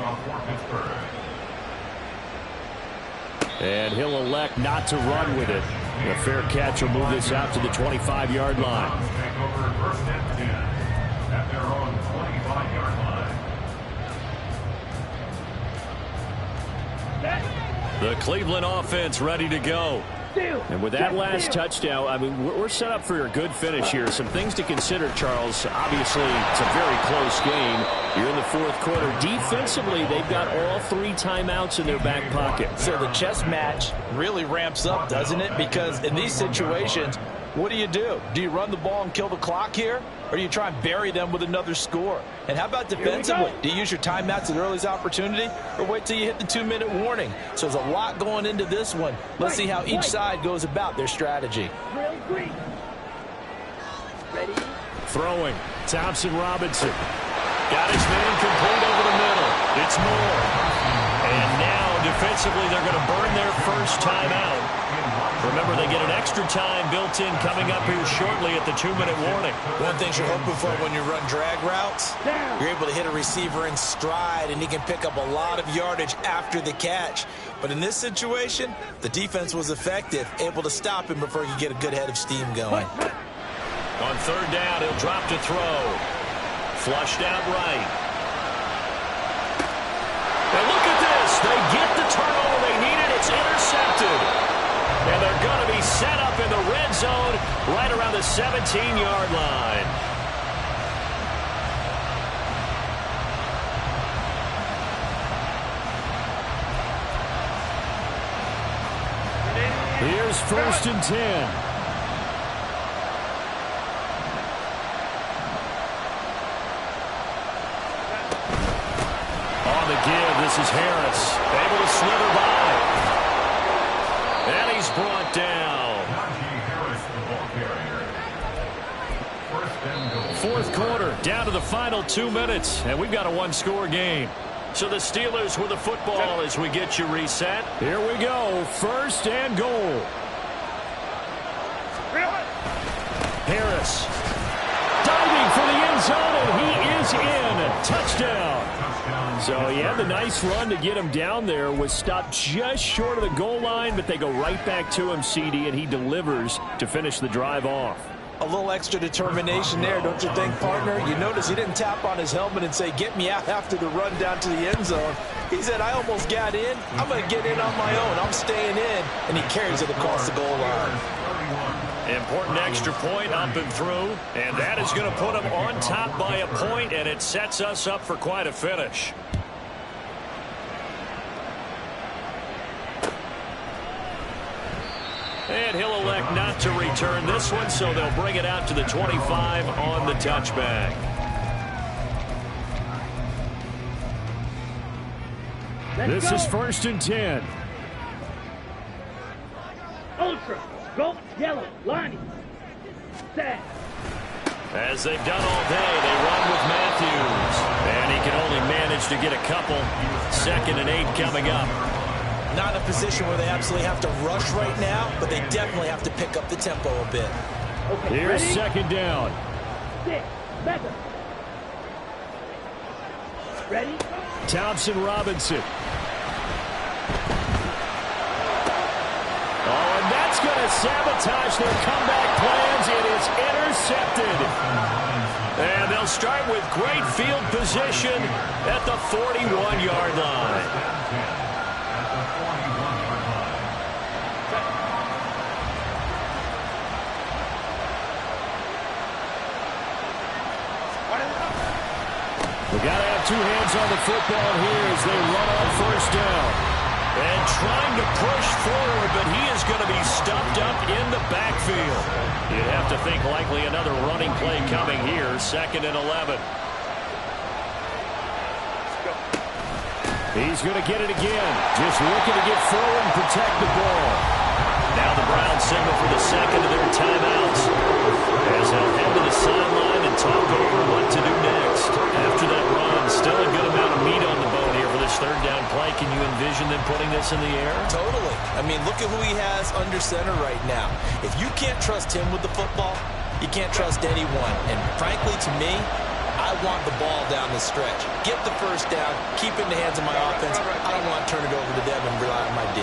And he'll elect not to run with it. A fair catch will move this out to the 25-yard line. Take over first and 10 at their own 25-yard line. The Cleveland offense ready to go. And with that last touchdown, I mean, we're set up for a good finish here. Some things to consider, Charles. Obviously, it's a very close game. You're in the fourth quarter. Defensively, they've got all 3 timeouts in their back pocket. So the chess match really ramps up, doesn't it? Because in these situations, what do? Do you run the ball and kill the clock here? Or do you try and bury them with another score? And how about defensively? Do you use your timeouts at the earliest opportunity? Or wait till you hit the 2-minute warning? So there's a lot going into this one. Let's see how each side goes about their strategy. Ready? Throwing. Thompson Robinson. Got his man complete over the middle. It's Moore. And now defensively they're going to burn their first timeout. Remember, they get an extra time built in coming up here shortly at the 2-minute warning. One thing you're hoping for when you run drag routes, you're able to hit a receiver in stride, and he can pick up a lot of yardage after the catch. But in this situation, the defense was effective, able to stop him before he could get a good head of steam going. On third down, he'll drop to throw. Flushed out right. And look at this. They get the turnover they needed. It's intercepted. And they're going to be set up in the red zone right around the 17-yard line. Here's first and 10. On the give, this is Harris. Able to slither by. And he's brought down. Fourth quarter, down to the final 2 minutes, and we've got a 1-score game. So the Steelers with the football as we get you reset. Here we go, first and goal. Harris. Diving for the end zone, and he is in. Touchdown. So he had the nice run to get him down there, was stopped just short of the goal line, but they go right back to him, CD, and he delivers to finish the drive off. A little extra determination there, don't you think, partner? You notice he didn't tap on his helmet and say, get me out after the run down to the end zone. He said, I almost got in. I'm going to get in on my own. I'm staying in. And he carries it across the goal line. Important extra point up and through. And that is going to put him on top by a point, and it sets us up for quite a finish. And he'll elect not to return this one, so they'll bring it out to the 25 on the touchback. This is first and 10. Ultra. Go. Yellow. Lonnie. Set. As they've done all day, they run with Matthews. And he can only manage to get a couple. 2nd and 8 coming up. Not in a position where they absolutely have to rush right now, but they definitely have to pick up the tempo a bit. Okay, Here's ready? second down. 6. Mega. Ready? Thompson Robinson. Oh, and that's going to sabotage their comeback plans. It is intercepted. And they'll start with great field position at the 41-yard line. We got to have 2 hands on the football here as they run on first down. And trying to push forward, but he is going to be stuffed up in the backfield. You'd have to think likely another running play coming here, 2nd and 11. He's going to get it again. Just looking to get forward and protect the ball. Now the Browns signal for the second of their timeouts as they'll head to the sideline and talk over what to do next. After that run, still a good amount of meat on the bone here for the this third down play, can you envision them putting this in the air? Totally. I mean, look at who he has under center right now. If you can't trust him with the football, you can't trust anyone. And frankly, to me, I want the ball down the stretch. Get the first down, keep it in the hands of my offense. I don't want to turn it over to them and rely on my D.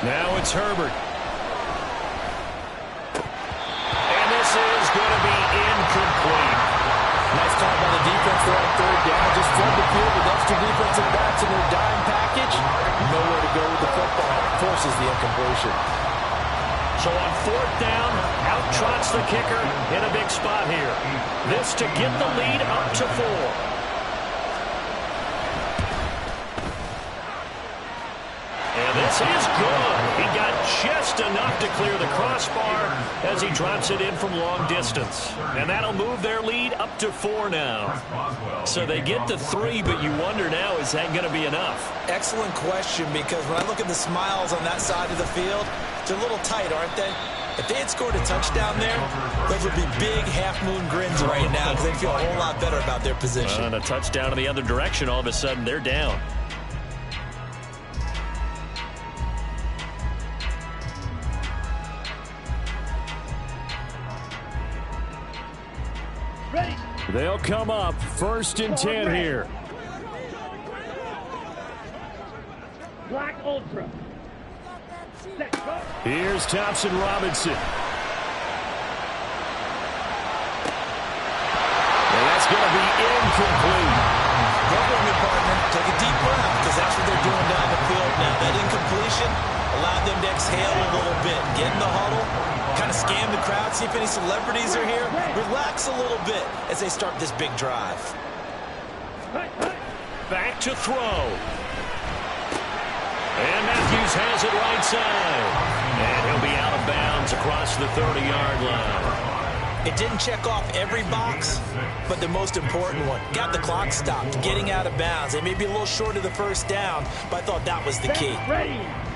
Now it's Herbert. And this is going to be incomplete. Nice call by the defense there on third down. Just flood the field with extra defensive backs in their dime package. Nowhere to go with the football. Forces the incompletion. So on fourth down, out trots the kicker in a big spot here. This to get the lead up to 4. And this is good. He got just enough to clear the crossbar as he drops it in from long distance. And that'll move their lead up to 4 now. So they get to 3, but you wonder now, is that going to be enough? Excellent question, because when I look at the smiles on that side of the field, they're a little tight, aren't they? If they had scored a touchdown there, those would be big half-moon grins right now because they feel a whole lot better about their position. And a touchdown in the other direction, all of a sudden they're down. Ready. They'll come up 1st and 10 here. Black Ultra. Set, go. Here's Thompson Robinson. And that's going to be incomplete. Go on, partner. Take a deep breath, because that's what they're doing down the field now. That incompletion allowed them to exhale a little bit. Get in the huddle, kind of scan the crowd, see if any celebrities are here. Relax a little bit as they start this big drive. Back to throw. And Matthews has it right side. And he'll be out of bounds across the 30-yard line. It didn't check off every box, but the most important one. Got the clock stopped, getting out of bounds. They may be a little short of the first down, but I thought that was the key.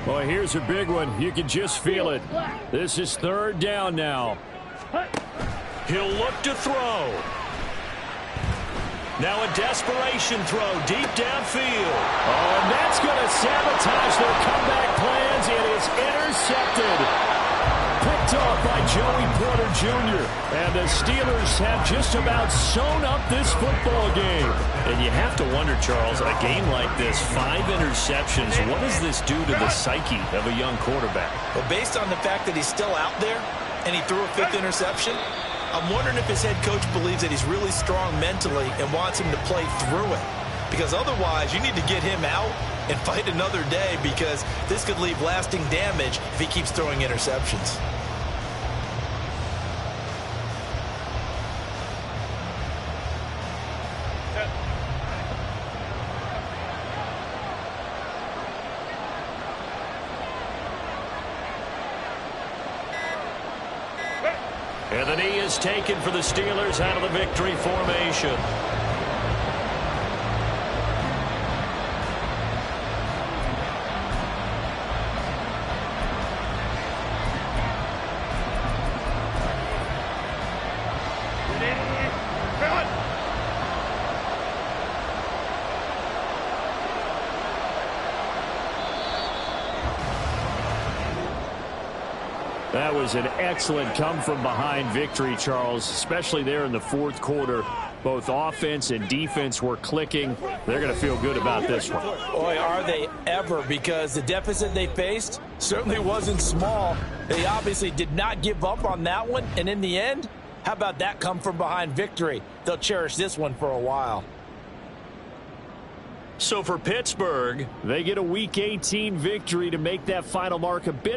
Boy, here's a big one. You can just feel it. This is 3rd down now. He'll look to throw. Now a desperation throw deep downfield. Oh, and that's going to sabotage their comeback plans. It is intercepted. Picked off by Joey Porter Jr. And the Steelers have just about sewn up this football game. And you have to wonder, Charles, a game like this, 5 interceptions, what does this do to the psyche of a young quarterback? Well, based on the fact that he's still out there and he threw a 5th interception, I'm wondering if his head coach believes that he's really strong mentally and wants him to play through it. Because otherwise, you need to get him out and fight another day, because this could leave lasting damage if he keeps throwing interceptions. And the knee is taken for the Steelers out of the victory formation. That was an excellent come-from-behind victory, Charles, especially there in the 4th quarter. Both offense and defense were clicking. They're going to feel good about this one. Boy, are they ever, because the deficit they faced certainly wasn't small. They obviously did not give up on that one, and in the end, how about that come-from-behind victory? They'll cherish this one for a while. So for Pittsburgh, they get a Week 18 victory to make that final mark a bit